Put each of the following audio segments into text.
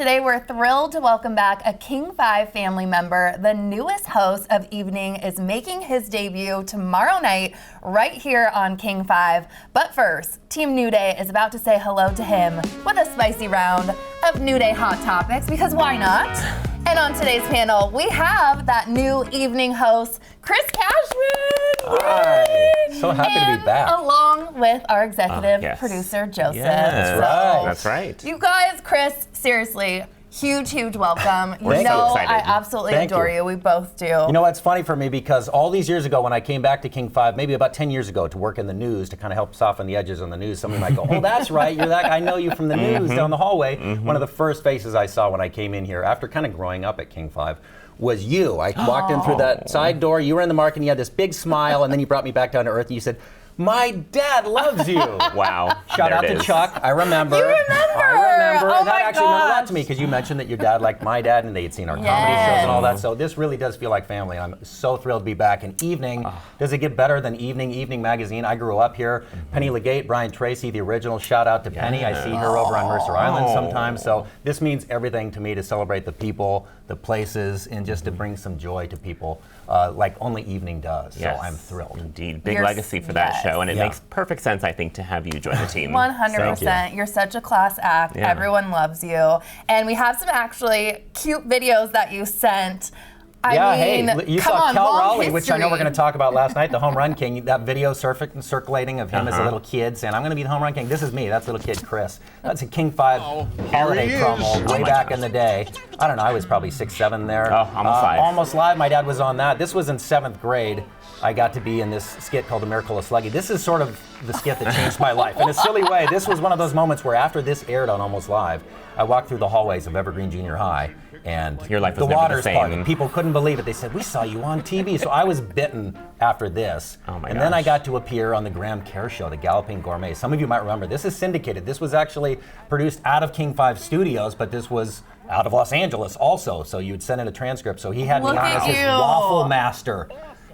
Today we're thrilled to welcome back a King 5 family member. The newest host of Evening is making his debut tomorrow night right here on King 5. But first, Team New Day is about to say hello to him with a spicy round of New Day hot topics, because why not? And on today's panel, we have that new evening host, Chris Cashman. Hi. So happy to be back. Along with our executive producer, Joseph. Yes, So, That's right. you guys, Chris, seriously, huge welcome. We're You so know, excited. I absolutely Thank adore you. you. We both do. You know, it's funny for me because all these years ago when I came back to King 5, maybe about 10 years ago to work in the news to kind of help soften the edges on the news, somebody might go, oh, that's right, you're that guy. I know you from the news down the hallway. One of the first faces I saw when I came in here after kind of growing up at King 5 was you. I walked in through that side door, you were in the market and you had this big smile, and then you brought me back down to earth and you said, my dad loves you. Wow. Shout out to Chuck. I remember. You remember? I remember. Oh And that my actually meant a lot gosh. to me because you mentioned that your dad liked my dad and they had seen our comedy shows and all that. So this really does feel like family. I'm so thrilled to be back. And Evening, does it get better than Evening? Evening Magazine. I grew up here. Penny Legate, Brian Tracy, the original. Shout out to Penny. I see her over on Mercer Island sometimes. So this means everything to me to celebrate the people, the places, and just to bring some joy to people like only Evening does. Yes. So I'm thrilled. Indeed. Big You're legacy for that show, and it Yeah. makes perfect sense, I think, to have you join the team. 100%. You're such a class act. Yeah. Everyone loves you. And we have some actually cute videos that you sent. I mean, you come saw on, Cal long Raleigh, which I know we're history. going to talk about last night, the home run king. That video circulating of him as a little kid saying, I'm going to be the home run king. This is me. That's little kid Chris. That's a King 5 holiday promo way back in the day. I don't know. I was probably 6, 7 there. Oh, almost live. Almost live. My dad was on that. This was in 7th grade. I got to be in this skit called The Miracle of Sluggy. This is sort of the skit that changed my life. In a silly way, this was one of those moments where after this aired on Almost Live, I walked through the hallways of Evergreen Junior High, and Your life was the never the waters same. parted. People couldn't believe it. They said, we saw you on TV. So I was bitten after this. Oh my and then I gosh. got to appear on the Graham Kerr Show, the Galloping Gourmet. Some of you might remember, this is syndicated. This was actually produced out of King 5 Studios, but this was out of Los Angeles also. So you would send in a transcript. So he had me Look on at as his you. waffle master.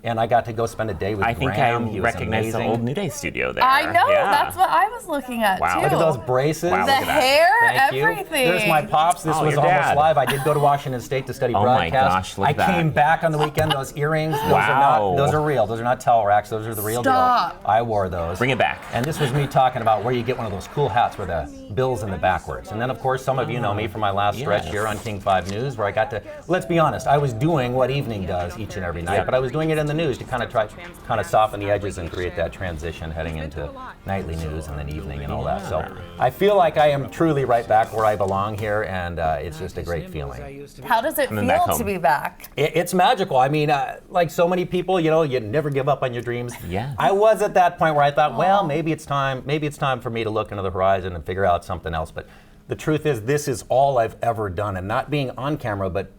And I got to go spend a day with I think Graham. I He was recognize the amazing. old New Day studio there. I know. Yeah. That's what I was looking at, Wow. too. Look at those braces. Wow, The look at that. hair, Thank you. everything. There's my pops. This Oh, was your Almost dad. Live. I did go to Washington State to study Oh my broadcast. gosh, look I at that. came back on the weekend. Those earrings, those Wow. are real. Those are not towel racks. Those are the real Stop. deal. I wore those. Bring it back. And this was me talking about where you get one of those cool hats where the bill's in the backwards. And then, of course, some of you know me from my last stretch here on King 5 News, where I got to, let's be honest, I was doing what Evening does each and every night, but I was doing it in the news to kind of soften the edges and create that transition heading into nightly news and then evening and all that. So I feel like I am truly right back where I belong here, and it's just a great feeling. How does it Coming back feel to home. be back? It's magical. I mean, like so many people, you know, you never give up on your dreams. Yeah. I was at that point where I thought, well, maybe it's time for me to look into the horizon and figure out something else. But the truth is, this is all I've ever done, and not being on camera, but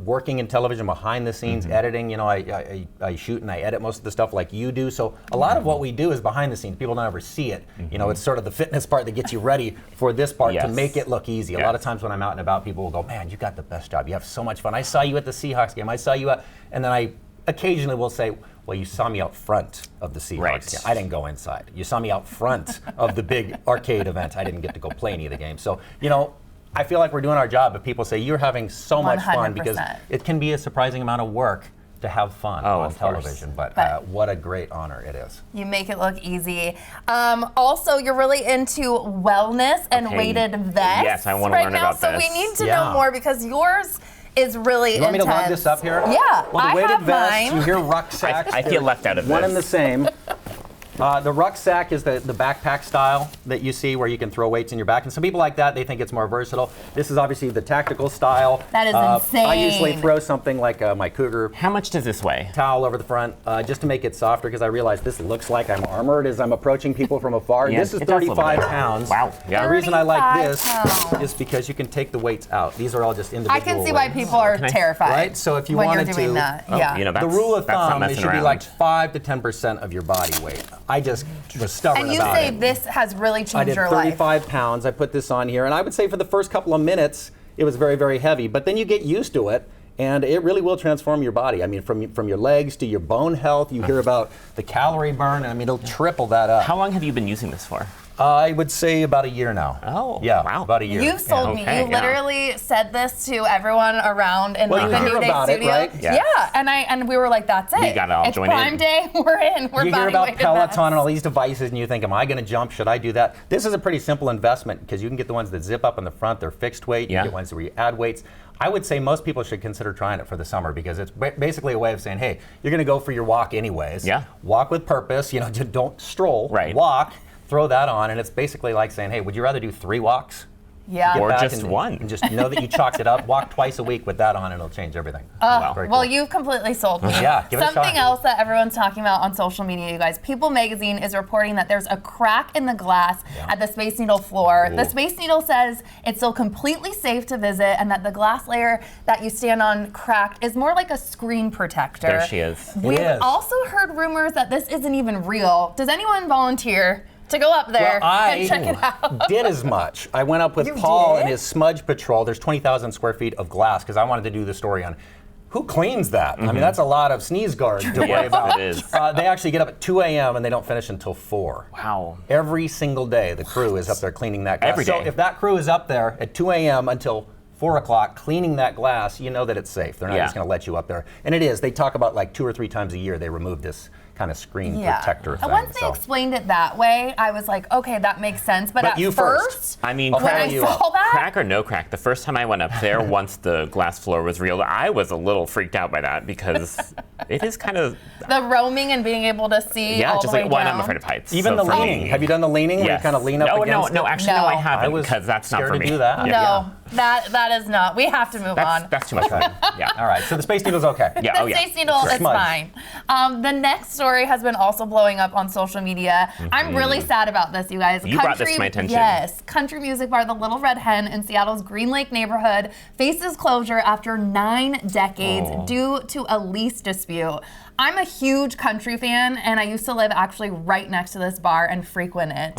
working in television behind the scenes, editing. I shoot and I edit most of the stuff like you do. So a lot of what we do is behind the scenes. People don't ever see it. It's sort of the fitness part that gets you ready for this part to Yes. make it look easy. A lot of times when I'm out and about, people will go, "Man, you got the best job. You have so much fun. I saw you at the Seahawks game. I saw you at," and then I occasionally will say, well, you saw me out front of the Seahawks Right. game. I didn't go inside. You saw me out front of the big arcade event. I didn't get to go play any of the games. So, I feel like we're doing our job, but people say you're having so much fun because 100%. it can be a surprising amount of work to have fun on of course. television. But But- what a great honor it is. You make it look easy. Also, you're really into wellness and Okay. weighted vests Yes, I wanna right learn now. about so this. we need to Yeah. know more because yours is really You want me to lug intense. this up here? Yeah, Well, the I weighted have vests, mine. you hear rucksacks. I feel left out of One this. and the same. The rucksack is the backpack style that you see where you can throw weights in your back. And some people like that. They think it's more versatile. This is obviously the tactical style. That is I usually insane. throw something like my Cougar How much does this weigh? towel over the front just to make it softer because I realize this looks like I'm armored as I'm approaching people from afar. Yeah, This is it does a little 35 bit. pounds. Wow, yeah. The reason I like 35 this pounds. is because you can take the weights out. These are all just individual I can see why weights. people are Can I- terrified. Right, so if you when wanted you're doing to- that, Oh, yeah. you know, The that's- rule of that's not thumb, it messing should be around. like 5 to 10% of your body weight. I just was stubborn and you about say it. this has really I changed did your life. 35 pounds. I put this on here, and I would say for the first couple of minutes, it was very, very heavy. But then you get used to it, and it really will transform your body. I mean, from your legs to your bone health, you hear about the calorie burn. I mean, it'll triple that up. How long have you been using this for? I would say about a year now. Oh, yeah, wow. about a year. You've sold me. Okay, You literally said this to everyone around in Well, like, you the hear New Day about it, studio. right? Yes. Yeah, and we were like, that's it. We gotta all it's join Prime in. Day. We're in. We're You hear body about weight Peloton events. and all these devices, and you think, am I going to jump? Should I do that? This is a pretty simple investment because you can get the ones that zip up in the front. They're fixed weight. You Yeah. get ones where you add weights. I would say most people should consider trying it for the summer because it's basically a way of saying, hey, you're going to go for your walk anyways. Yeah. Walk with purpose. Just don't stroll. Right. Walk. Throw that on, and it's basically like saying, hey, would you rather do 3 walks? Yeah. Get Or back just one. And just know that you chalked it up. Walk twice a week with that on, and it'll change everything. Very Well, cool. you've completely sold me. Yeah, give it a Something shot. else that everyone's talking about on social media, you guys. People Magazine is reporting that there's a crack in the glass at the Space Needle floor. Ooh. The Space Needle says it's still completely safe to visit and that the glass layer that you stand on cracked is more like a screen protector. There she is. We've is. also heard rumors that this isn't even real. Does anyone volunteer to go up there Well, and check it out? did as much. I went up with You Paul did? and his smudge patrol. There's 20,000 square feet of glass because I wanted to do the story on who cleans that. I mean, that's a lot of sneeze guards to worry Yes, about. it is. They actually get up at 2 a.m. and they don't finish until 4. Wow. Every single day, the crew is up there cleaning that glass. Every So day. if that crew is up there at 2 a.m. until 4 o'clock cleaning that glass, you know that it's safe. They're not Yeah. just going to let you up there. And it is. They talk about like 2 or 3 times a year they remove this kind of screen protector thing. And once they explained it that way, I was like, okay, that makes sense. But at you first. I mean, I'll when follow I you saw up. that, crack or no crack, the first time I went up there, once the glass floor was real, I was a little freaked out by that because it is kind of, the roaming and being able to see yeah, all just the way like, one, down. I'm afraid of heights. Even so the for leaning. me- Have you done the leaning where you Yes. kind of lean up against it? No, actually, no, I No. haven't I was because that's not scared for to me. do that. No, that is not. We have to move on. That's too much for me. Yeah. All right, so the Space Needle's okay. Yeah. The Oh, yeah. Space Needle is Smudge. fine. The next story has been also blowing up on social media. I'm really sad about this, you guys. You brought this to my attention. Yes. Country music bar The Little Red Hen in Seattle's Green Lake neighborhood faces closure after 9 decades due to a lease dispute. I'm a huge country fan, and I used to live actually right next to this bar and frequent it.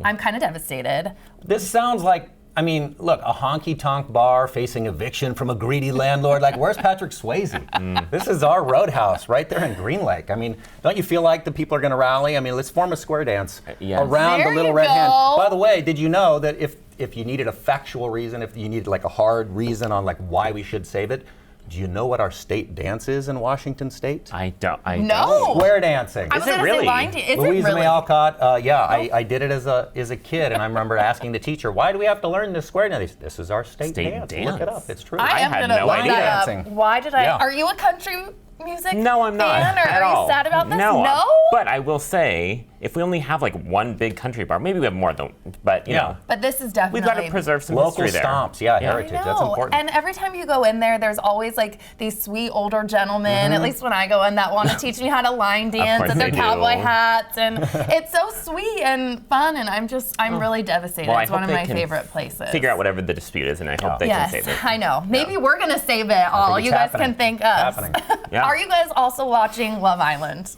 I'm kind of devastated. This sounds like, I mean, look, a honky-tonk bar facing eviction from a greedy landlord. Like, where's Patrick Swayze? This is our roadhouse right there in Green Lake. I mean, don't you feel like the people are going to rally? I mean, let's form a square dance yes. around There the Little you Red Hen. go. By the way, did you know that if you needed a factual reason, if you needed like a hard reason on like why we should save it, do you know what our state dance is in Washington State? I don't. No. Square dancing. I was Is it gonna really? say line dance. Is Louisa it really? May Alcott, yeah, I did it as a kid, and I remember asking the teacher, why do we have to learn this square dance? This is our state dance. Look it dance. up, it's true. I am had gonna no look idea. that up. Dancing. Why did I? Yeah. Are you a country music No, I'm not. fan, or at are all. you sad about this? No. But I will say, if we only have like one big country bar, maybe we have more than, but you Yeah. know, But this is definitely. we've got to preserve some Local history there. stomps, yeah, I heritage, that's know. important. And every time you go in there, there's always like these sweet older gentlemen, at least when I go in, that want to teach me how to line dance course and their they cowboy do. hats. And it's so sweet and fun. And I'm really devastated. Well, I it's one hope of they my can favorite places. Figure out whatever the dispute is, and I hope they Yes, can save it. I know. Maybe we're going to save it all. it's You guys happening. can thank us. Happening. Yeah. Are you guys also watching Love Island?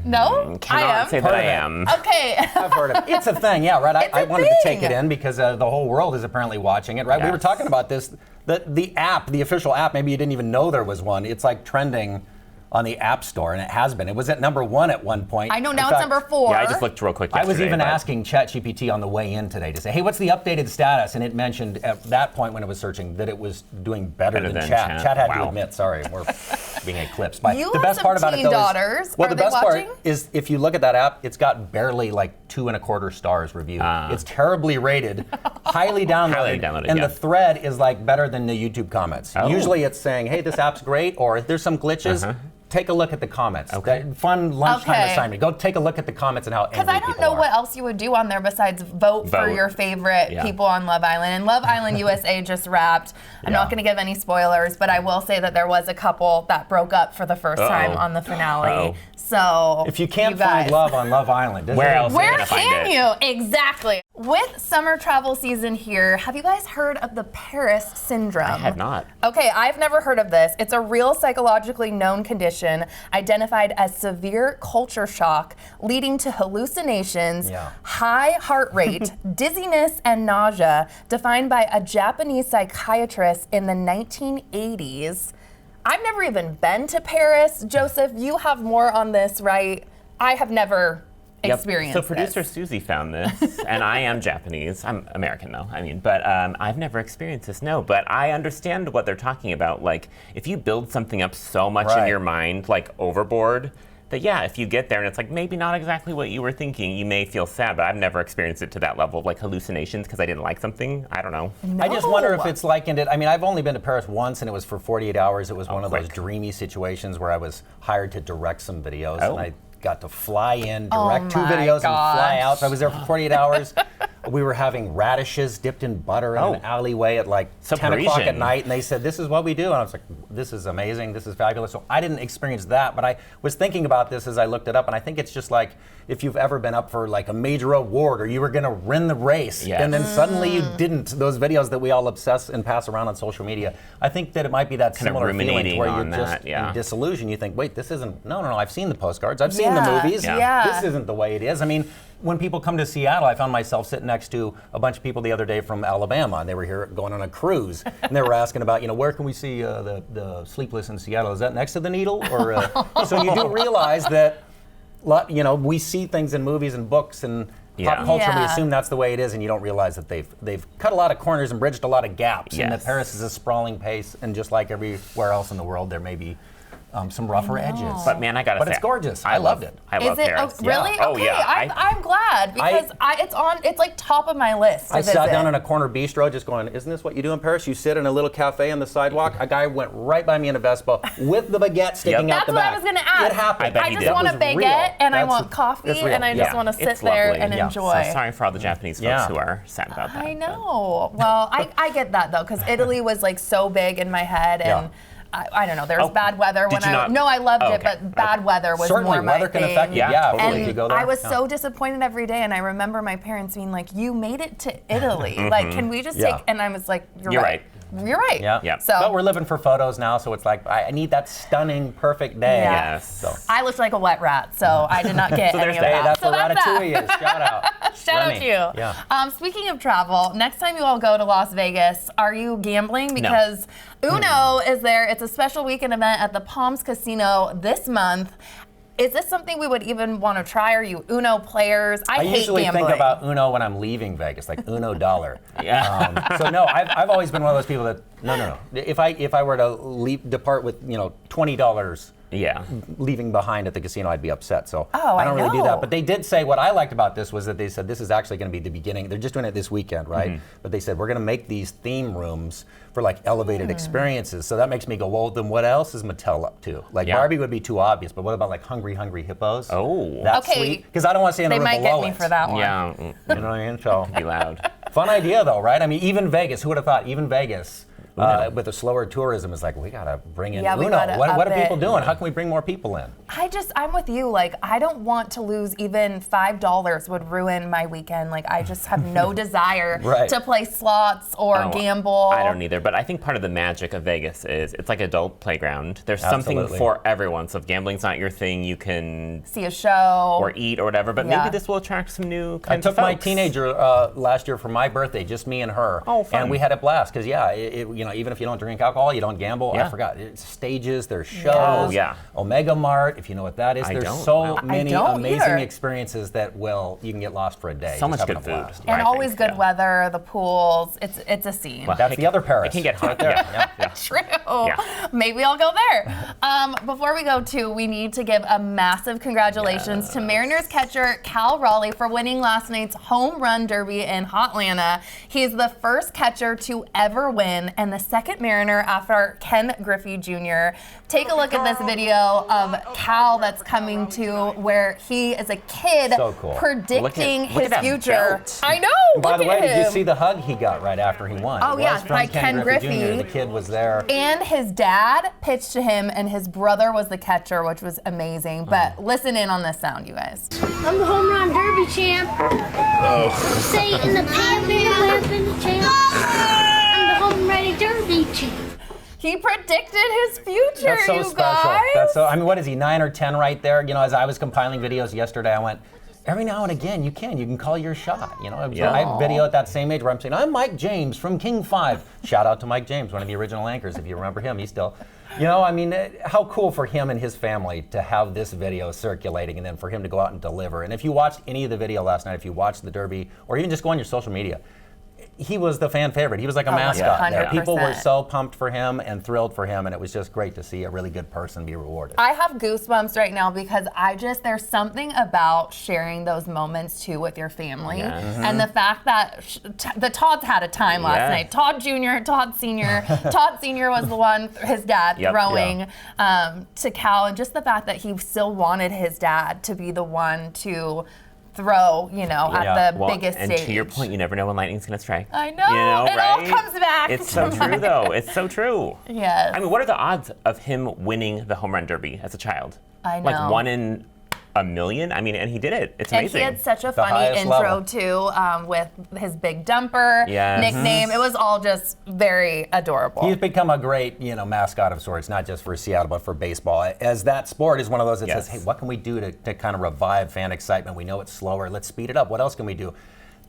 No? Cannot I am. say that I Heard of it. am. Okay. I've heard of it. It's a thing, yeah, right? It's I a wanted to take thing. it in because the whole world is apparently watching it, right? We were Yes. talking about this, the app, the official app, maybe you didn't even know there was one. It's like trending on the App Store, and it has been. It was at #1 at one point. I know In now fact, it's number 4. Yeah, I just looked real quick I yesterday. was even but- asking ChatGPT on the way in today to say, hey, what's the updated status? And it mentioned at that point when it was searching that it was doing better than than Chat. Chat. Chat had to Wow. admit, sorry, we're being eclipsed. But You the have best some part about it, teen though, daughters. is, well, Are the they best watching? part is if you look at that app, it's got barely like 2.25 stars reviewed. It's terribly rated, highly downloaded, Highly downloaded, and yeah. the thread is like better than the YouTube comments. Oh. Usually it's saying, hey, this app's great, or if there's some glitches. Take a look at the comments. Okay. That fun lunchtime Okay. assignment. Go take a look at the comments and how angry Because I don't people know are. what else you would do on there besides vote for Vote. your favorite Yeah. people on Love Island. And Love Island USA just wrapped. I'm not Yeah. going to give any spoilers, but I will say that there was a couple that broke up for the first time on the finale. Uh-oh. So If you can't guys, find love on Love Island, does Where it- else? where Gonna find can it. you? Exactly. With summer travel season here, have you guys heard of the Paris syndrome? I have not. Okay, I've never heard of this. It's a real psychologically known condition identified as severe culture shock, leading to hallucinations, high heart rate, dizziness, and nausea, defined by a Japanese psychiatrist in the 1980s. I've never even been to Paris. Joseph, you have more on this, right? I have never experience So producer this. Susie found this, and I am Japanese. I'm American though. But I've never experienced this. No, but I understand what they're talking about. Like if you build something up so much in your mind, like overboard, that if you get there and it's like maybe not exactly what you were thinking, you may feel sad. But I've never experienced it to that level of like hallucinations because I didn't like something. I don't know. I just wonder if it's likened it. I mean, I've only been to Paris once, and it was for 48 hours. It was one of those dreamy situations where I was hired to direct some videos, and I got to fly in, direct 2 videos, and fly out. So I was there for 48 hours. We were having radishes dipped in butter in an alleyway at like 10 o'clock at night, and they said, this is what we do. And I was like, this is amazing, this is fabulous. So I didn't experience that, but I was thinking about this as I looked it up, and I think it's just like if you've ever been up for like a major award or you were gonna win the race, and then suddenly you didn't. Those videos that we all obsess and pass around on social media, I think that it might be that kind similar of feeling to where you're that, just in disillusion. You think, wait, this isn't, no, I've seen the postcards, I've seen the movies, this isn't the way it is. I mean, when people come to Seattle, I found myself sitting next to a bunch of people the other day from Alabama, and they were here going on a cruise, and they were asking about, where can we see the Sleepless in Seattle? Is that next to the Needle? Or so you do realize that, we see things in movies and books and pop culture. We assume that's the way it is, and you don't realize that they've cut a lot of corners and bridged a lot of gaps, and that Paris is a sprawling pace, and just like everywhere else in the world, there may be some rougher edges. But man, I gotta say, it's gorgeous. I loved it. I love Paris. Oh, really? Oh okay, yeah. I'm glad because it's like top of my list. I sat down in a corner bistro just going, isn't this what you do in Paris? You sit in a little cafe on the sidewalk. A guy went right by me in a Vespa with the baguette sticking out the back. That's what I was going to ask. It happened. I just want a baguette and I want coffee and I just want to sit there and enjoy. So sorry for all the Japanese folks who are sad about that. I know. Well, I get that though because Italy was like so big in my head and I don't know. There was bad weather when I loved it, but bad weather was more my weather can thing. affect you. And if you go there. I was so disappointed every day, and I remember my parents being like, "You made it to Italy. Like, can we just take?" And I was like, "You're right. You're right." Yeah. So, but we're living for photos now, so it's like I need that stunning, perfect day. Yeah. Yes. So. I looked like a wet rat, so I did not get any of that. That's so where Ratatouille is. Shout out. Shout out to you. Yeah. Speaking of travel, next time you all go to Las Vegas, are you gambling? Because Uno is there. It's a special weekend event at the Palms Casino this month. Is this something we would even want to try? Are you Uno players? I hate usually gambling. think about Uno when I'm leaving Vegas, like Uno dollar. So no, I've always been one of those people that no. If I were to depart with $20. Leaving behind at the casino, I'd be upset. So I don't really do that. But they did say what I liked about this was that they said this is actually going to be the beginning. They're just doing it this weekend, right? But they said we're going to make these theme rooms for like elevated experiences. So that makes me go, well, then what else is Mattel up to? Like Barbie would be too obvious, but what about like Hungry Hippos? Oh, that's sweet. Because I don't want to see anything below it. They might get me for that one. Yeah, you know what I mean? So be loud. Fun idea though, right? I mean, even Vegas. Who would have thought? Even Vegas. With the slower tourism, is like we gotta bring in Uno. What are people doing? How can we bring more people in? I'm with you. Like, I don't want to lose even $5 would ruin my weekend. Like, I just have no desire to play slots or gamble. I don't either. But I think part of the magic of Vegas is it's like adult playground. There's something for everyone. So if gambling's not your thing, you can see a show or eat or whatever. But maybe this will attract some new kinds of folks. I took my teenager last year for my birthday, just me and her. Oh, fun. And we had a blast because even if you don't drink alcohol, you don't gamble. I forgot. It's stages, there's shows. Omega Mart, if you know what that is. There's so many amazing experiences that you can get lost for a day. So much good food. And always good weather, the pools. It's a scene. Well, that's the other Paris. It can get hot there. True. Maybe I'll go there. Before we go we need to give a massive congratulations to Mariners catcher Cal Raleigh for winning last night's home run derby in Hotlanta. He's the first catcher to ever win and the second Mariner after Ken Griffey Jr. Take a look at this video of Cal that's coming to where he is a kid predicting his future. I know. By the way, did you see the hug he got right after he won? Oh yeah, by Ken Griffey. Jr. The kid was there. And his dad pitched to him and his brother was the catcher, which was amazing. But listen in on this sound, you guys. I'm the home run derby champ. Say in the pavement champ. I'm the home run derby champ. He predicted his future, That's so you special. guys. That's so. I mean, what is he, 9 or 10 right there? As I was compiling videos yesterday, I went, every now and again you can call your shot. You know, I have video at that same age where I'm saying, I'm Mike James from King 5. Shout out to Mike James, one of the original anchors, if you remember him. He's still, you know, I mean, how cool for him and his family to have this video circulating and then for him to go out and deliver. And if you watched any of the video last night, if you watched the Derby, or even just go on your social media, he was the fan favorite. He was like a mascot there. People were so pumped for him and thrilled for him, and it was just great to see a really good person be rewarded. I have goosebumps right now because there's something about sharing those moments too with your family. And the fact that the Todds had a time last night. Todd Jr., Todd Sr. Todd Sr. was the one, his dad, throwing to Cal, and just the fact that he still wanted his dad to be the one to throw, you know, at the biggest stage. And to your point, you never know when lightning's going to strike. I know, you know, it all comes back. It's so true, though. It's so true. Yes. I mean, what are the odds of him winning the home run derby as a child? I know. Like 1 in a million? I mean, and he did it. It's amazing. And he had such a funny intro, too, with his big dumper nickname. It was all just very adorable. He's become a great, you know, mascot of sorts, not just for Seattle, but for baseball. As that sport is one of those that says, hey, what can we do to kind of revive fan excitement? We know it's slower. Let's speed it up. What else can we do?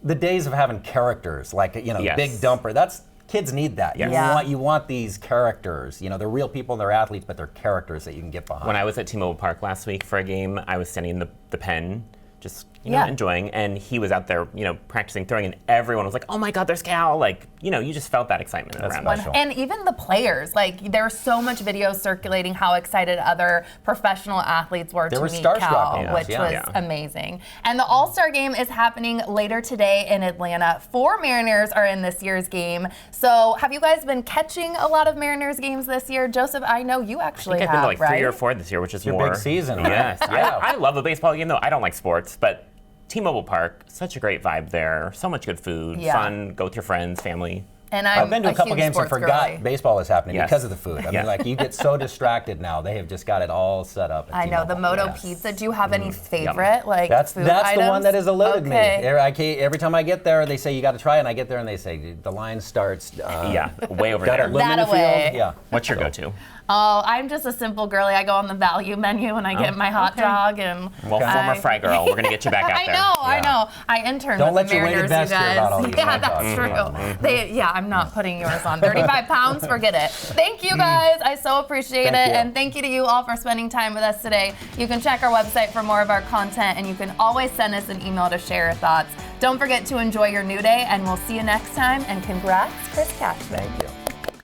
The days of having characters, like, you know, big dumper, kids need that. You want these characters. You know, they're real people, they're athletes, but they're characters that you can get behind. When I was at T-Mobile Park last week for a game, I was standing in the pen, just enjoying, and he was out there, you know, practicing throwing, and everyone was like, "Oh my God, there's Cal!" Like, you know, you just felt that excitement around special. And even the players, like, there was so much video circulating how excited other professional athletes were to meet Cal, which was amazing. And the All-Star Game is happening later today in Atlanta. 4 Mariners are in this year's game. So, have you guys been catching a lot of Mariners games this year? Joseph, I know you actually have, I've been to like 3 or 4 this year, which is your more. Big season, right? Yes. I love a baseball game, though. I don't like sports, but T-Mobile Park, such a great vibe there. So much good food, fun, go with your friends, family. And I've been to a couple games and forgot baseball was happening because of the food. I mean, like, you get so distracted now. They have just got it all set up. I know, the Moto Pizza. Do you have any favorite, like, that's food items? The one that has eluded me. Every time I get there, they say, you got to try it, and I get there, and they say, the line starts way over there. That away. Yeah. What's your go-to? Oh, I'm just a simple girly. I go on the value menu and I get my hot dog. And former Fry Girl, we're going to get you back out there. I know. I interned with the Mariners, you guys. That's true. I'm not putting yours on. 35 pounds, forget it. Thank you, guys. I so appreciate it. And thank you to you all for spending time with us today. You can check our website for more of our content, and you can always send us an email to share your thoughts. Don't forget to enjoy your new day, and we'll see you next time. And congrats, Chris Cashman. Thank you.